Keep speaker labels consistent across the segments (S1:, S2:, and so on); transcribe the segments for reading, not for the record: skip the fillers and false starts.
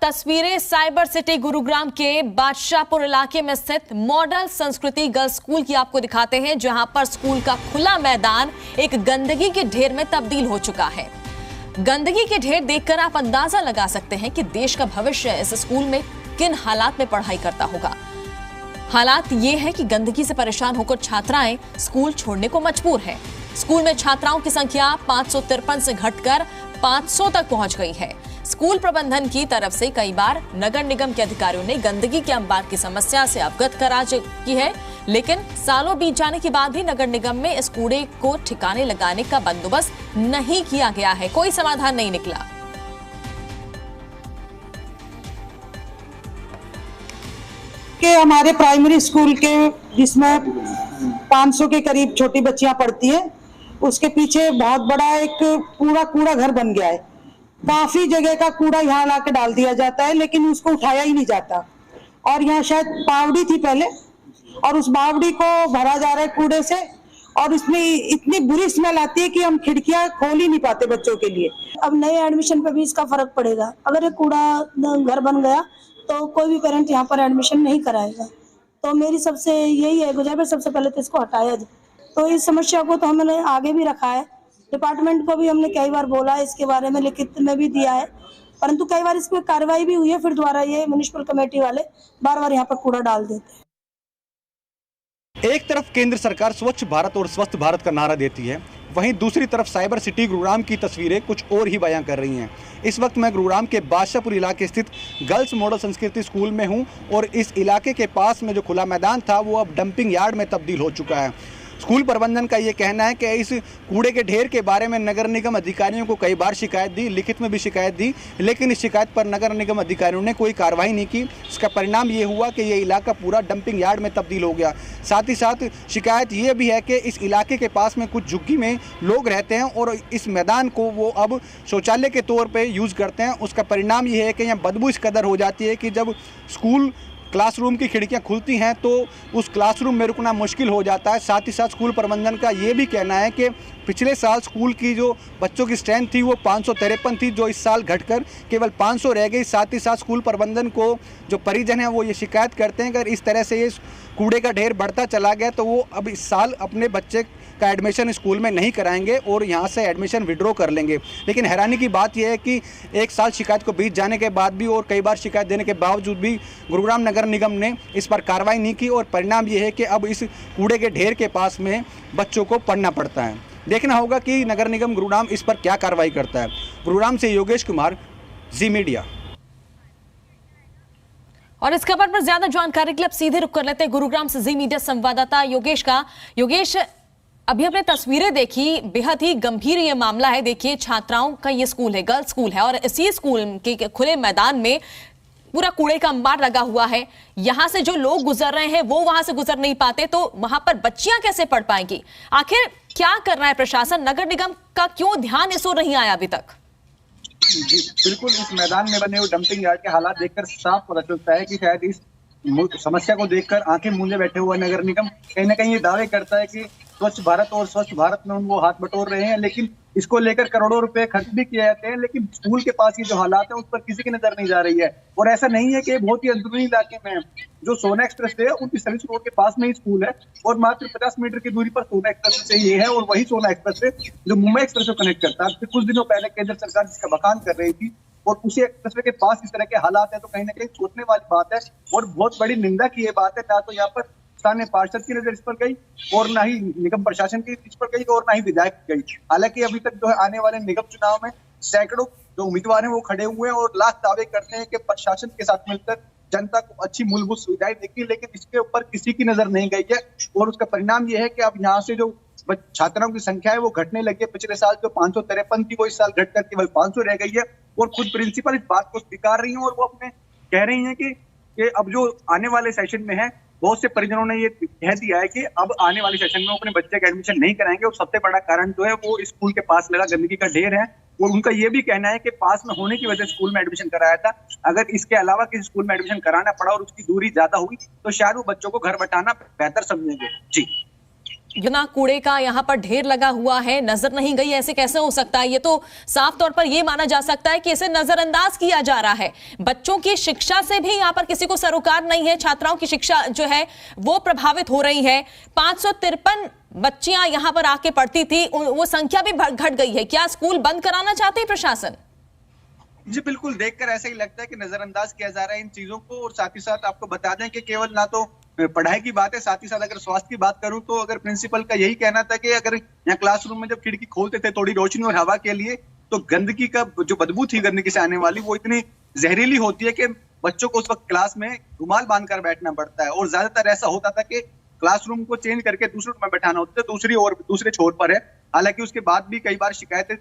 S1: तस्वीरें cyber city Gurugram के बादशाहपुर इलाके में स्थित मॉडल संस्कृति गर्ल्स स्कूल की आपको दिखाते हैं, जहां पर स्कूल का खुला मैदान एक गंदगी के ढेर में तब्दील हो चुका है। गंदगी के ढेर देखकर आप अंदाजा लगा सकते हैं कि देश का भविष्य इस स्कूल में किन हालात में पढ़ाई करता होगा। हालात ये है कि गंदगी से परेशान होकर छात्राएं स्कूल छोड़ने को मजबूर है। स्कूल में छात्राओं की संख्या 553 से घटकर 500 तक पहुंच गई है। स्कूल प्रबंधन की तरफ से कई बार नगर निगम के अधिकारियों ने गंदगी के अंबार की समस्या से अवगत करा की है, लेकिन सालों बीत जाने के बाद भी नगर निगम में इस कूड़े को ठिकाने लगाने का बंदोबस्त नहीं किया गया है। कोई समाधान नहीं निकला।
S2: के हमारे प्राइमरी स्कूल के जिसमें 500 के करीब छोटी बच्चियां पढ़ती है, उसके पीछे बहुत बड़ा एक पूरा कूड़ा घर बन गया है। काफी जगह का कूड़ा यहाँ ला के डाल दिया जाता है, लेकिन उसको उठाया ही नहीं जाता। और यहाँ शायद बावड़ी थी पहले, और उस बावड़ी को भरा जा रहा है कूड़े से, और उसमें इतनी बुरी स्मेल आती है कि हम खिड़कियां खोल ही नहीं पाते बच्चों के लिए।
S3: अब नए एडमिशन पे भी इसका फर्क पड़ेगा। अगर ये कूड़ा घर बन गया तो कोई भी पेरेंट यहाँ पर एडमिशन नहीं कराएगा। तो मेरी सबसे यही है गुजारिश, सबसे पहले तो इसको हटाया जाए। तो इस समस्या को तो हमने आगे भी रखा है, डिपार्टमेंट को भी हमने कई बार बोला है, इसके बारे में लिखित में भी दिया है, परंतु कई बार इस पर कार्रवाई भी हुई है। फिर दोबारा ये म्युनिसिपल कमेटी वाले बार बार यहाँ पर कूड़ा डाल देते हैं।
S4: एक तरफ केंद्र सरकार स्वच्छ भारत और स्वस्थ भारत का नारा देती है, वहीं दूसरी तरफ साइबर सिटी गुरुग्राम की तस्वीरें कुछ और ही बयां कर रही हैं। इस वक्त मैं गुरुग्राम के बादशाहपुर इलाके स्थित गर्ल्स मॉडल संस्कृति स्कूल में हूं, और इस इलाके के पास में जो खुला मैदान था वो अब डंपिंग यार्ड में तब्दील हो चुका है। स्कूल प्रबंधन का ये कहना है कि इस कूड़े के ढेर के बारे में नगर निगम अधिकारियों को कई बार शिकायत दी, लिखित में भी शिकायत दी, लेकिन इस शिकायत पर नगर निगम अधिकारियों ने कोई कार्रवाई नहीं की। इसका परिणाम ये हुआ कि ये इलाका पूरा डंपिंग यार्ड में तब्दील हो गया। साथ ही साथ शिकायत ये भी है कि इस इलाके के पास में कुछ झुग्गी में लोग रहते हैं और इस मैदान को वो अब शौचालय के तौर पर यूज़ करते हैं। उसका परिणाम ये है कि यहाँ बदबू इस कदर हो जाती है कि जब स्कूल क्लासरूम की खिड़कियां खुलती हैं तो उस क्लासरूम में रुकना मुश्किल हो जाता है। साथ ही साथ स्कूल प्रबंधन का ये भी कहना है कि पिछले साल स्कूल की जो बच्चों की स्ट्रेंथ थी वो 553 थी, जो इस साल घटकर केवल 500 रह गई। साथ ही साथ स्कूल प्रबंधन को जो परिजन हैं वो ये शिकायत करते हैं कि अगर इस तरह से ये कूड़े का ढेर बढ़ता चला गया तो वो अब इस साल अपने बच्चे का एडमिशन स्कूल में नहीं कराएंगे और यहाँ से एडमिशन विड्रॉ कर लेंगे। लेकिन हैरानी की बात यह है कि एक साल शिकायत को बीत जाने के बाद भी और कई बार शिकायत देने के बावजूद भी गुरुग्राम नगर निगम ने इस पर कार्रवाई नहीं की, और परिणाम ये है कि अब इस कूड़े के ढेर के पास में बच्चों को पढ़ना पड़ता है। देखना होगा कि नगर निगम गुरुग्राम इस पर क्या कार्रवाई करता है। गुरुग्राम से योगेश कुमार, जी मीडिया।
S1: और इस खबर पर ज्यादा जानकारी के लिए सीधे रुख कर लेते हैं गुरुग्राम से जी मीडिया संवाददाता योगेश का। योगेश, अभी हमने तस्वीरें देखी, बेहद ही गंभीर ये मामला है। देखिए, छात्राओं का ये स्कूल है, गर्ल्स स्कूल है, और इसी स्कूल के खुले मैदान में पूरा कूड़े का अंबार लगा हुआ है। यहां से जो लोग गुजर रहे हैं वो वहां से गुजर नहीं पाते, तो वहां पर बच्चियां कैसे पढ़ पाएंगी? आखिर क्या कर रहा है प्रशासन? नगर निगम का क्यों ध्यान इस ओर नहीं आया अभी तक?
S5: जी बिल्कुल, इस मैदान में बने हुए डंपिंग यार्ड के हालात देखकर साफ पता चलता है कि शायद इस समस्या को देखकर आंखें मूंदे बैठे हुआ नगर निगम कहीं ना कहीं ये दावे करता है कि स्वच्छ भारत और स्वच्छ भारत में वो हाथ बटोर रहे हैं, लेकिन इसको लेकर करोड़ों रुपए खर्च भी किए जाते हैं, लेकिन स्कूल के पास ये जो हालात है उस पर किसी की नजर नहीं जा रही है। और ऐसा नहीं है कि बहुत ही अंदरूनी इलाके में जो सोना एक्सप्रेस है उनकी सर्विस रोड के पास में ही स्कूल है, और मात्र 50 मीटर की दूरी पर सोना एक्सप्रेस से ये है, और वही सोना एक्सप्रेस है जो मुंबई एक्सप्रेस को कनेक्ट करता है। कुछ दिनों पहले केंद्र सरकार जिसका बखान कर रही थी, और उसी एक्सप्रेसवे के पास इस तरह के हालात है, तो कहीं ना कहीं सोचने वाली बात है और बहुत बड़ी निंदा की ये बात है। ना तो यहाँ पर स्थानीय पार्षद की नजर इस पर गई, और ना ही निगम प्रशासन की इस पर गई, और ना ही विधायक की गई। हालांकि अभी तक जो है आने वाले निगम चुनाव में सैकड़ों जो उम्मीदवार हैं वो खड़े हुए हैं और लाख दावे करते हैं कि प्रशासन के साथ मिलकर जनता को अच्छी मूलभूत सुविधाएं देगी, लेकिन इसके ऊपर किसी की नजर नहीं गई है। और उसका परिणाम ये है कि अब यहाँ से जो छात्राओं की संख्या है वो घटने लगी है। पिछले साल जो 553 थी वो इस साल घटकर केवल 500 रह गई है, और खुद प्रिंसिपल इस बात को स्वीकार रही है, और वो अपने कह रही है कि अब जो आने वाले सेशन में है, बहुत से परिजनों ने ये कह दिया है कि अब आने वाले सेशन में वो अपने बच्चे का एडमिशन नहीं कराएंगे। और सबसे बड़ा कारण जो है वो स्कूल के पास लगा गंदगी का ढेर है, और उनका ये भी कहना है कि पास में होने की वजह से स्कूल में एडमिशन कराया था। अगर इसके अलावा किसी स्कूल में एडमिशन कराना पड़ा और उसकी दूरी ज्यादा हुई तो शायद वो बच्चों को घर बैठाना बेहतर समझेंगे। जी
S1: इतना कूड़े का यहाँ पर ढेर लगा हुआ है, नजर नहीं गई, ऐसे कैसे हो सकता है? ये तो साफ तौर पर ये माना जा सकता है कि इसे नजरअंदाज किया जा रहा है। बच्चों की शिक्षा से भी यहाँ पर किसी को सरोकार नहीं है, छात्राओं की शिक्षा जो है वो प्रभावित हो रही है। 553 बच्चियां यहाँ पर आके पढ़ती थी, वो संख्या भी घट गई है। क्या स्कूल बंद कराना चाहते हैं प्रशासन?
S5: जी बिल्कुल, देखकर ऐसा ही लगता है कि नजरअंदाज किया जा रहा है इन चीजों को। और साथ ही साथ आपको बता दें कि केवल ना तो पढ़ाई की बात है, साथ ही साथ अगर स्वास्थ्य की बात करूं तो अगर प्रिंसिपल का यही कहना था कि अगर यहाँ क्लासरूम में जब खिड़की खोलते थे थोड़ी रोशनी और हवा के लिए, तो गंदगी का जो बदबू थी गंदगी से आने वाली, वो इतनी जहरीली होती है कि बच्चों को उस वक्त क्लास में रुमाल बांधकर बैठना पड़ता है। और ज्यादातर ऐसा होता था कि क्लासरूम को चेंज करके दूसरे रूम में बैठाना होता था, दूसरे छोर पर है। हालांकि उसके बाद भी कई बार शिकायतें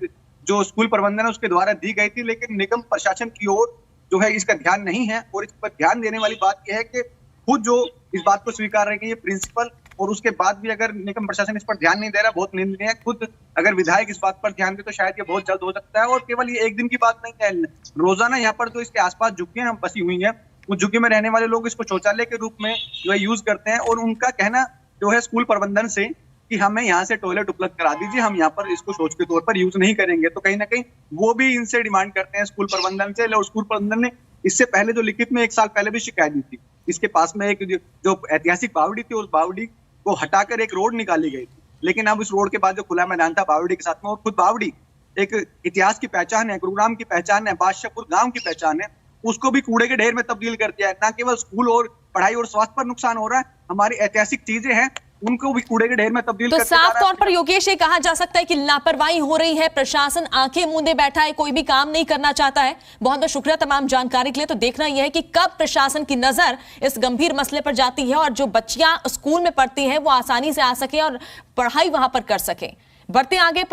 S5: जो स्कूल प्रबंधन है उसके द्वारा दी गई थी, लेकिन निगम प्रशासन की ओर जो है इसका ध्यान नहीं है। और इस पर ध्यान देने वाली बात यह है कि खुद जो इस बात को स्वीकार रहे ये प्रिंसिपल, और उसके बाद भी अगर निगम प्रशासन इस पर ध्यान नहीं दे रहा, बहुत निंदनीय है। खुद अगर विधायक इस बात पर ध्यान दे तो शायद ये बहुत जल्द हो सकता है। और केवल ये एक दिन की बात नहीं है, रोजाना यहाँ पर जो इसके आसपास झुग्गियां बसी हुई हैं, उस झुग्गी में रहने वाले लोग इसको शौचालय के रूप में जो है यूज करते हैं। और उनका कहना जो है स्कूल प्रबंधन से कि हमें यहाँ से टॉयलेट उपलब्ध करा दीजिए, हम यहाँ पर इसको शौच के तौर पर यूज नहीं करेंगे। तो कहीं ना कहीं वो भी इनसे डिमांड करते हैं स्कूल प्रबंधन से। और स्कूल प्रबंधन ने इससे पहले जो लिखित में 1 साल पहले भी शिकायत दी थी। इसके पास में एक जो ऐतिहासिक बावड़ी थी, उस बावड़ी को हटाकर एक रोड निकाली गई थी। लेकिन अब इस रोड के बाद जो खुला मैदान था बावड़ी के साथ में, और खुद बावड़ी एक इतिहास की पहचान है, गुरुग्राम की पहचान है, बादशाहपुर गांव की पहचान है, उसको भी कूड़े के ढेर में तब्दील कर दिया है। न केवल स्कूल और पढ़ाई और स्वास्थ्य पर नुकसान हो रहा है, हमारी ऐतिहासिक चीजें हैं उनको भी कूड़े के ढेर में तब्दील
S1: तो साफ तौर पर योगेश ये कहा जा सकता है कि लापरवाही हो रही है, प्रशासन आंखें मूंदे बैठा है, कोई भी काम नहीं करना चाहता है। बहुत बहुत शुक्रिया तमाम जानकारी के लिए। तो देखना यह है कि कब प्रशासन की नजर इस गंभीर मसले पर जाती है और जो बच्चियां स्कूल में पढ़ती हैं वो आसानी से आ सके और पढ़ाई वहां पर कर सके। बढ़ते आगे।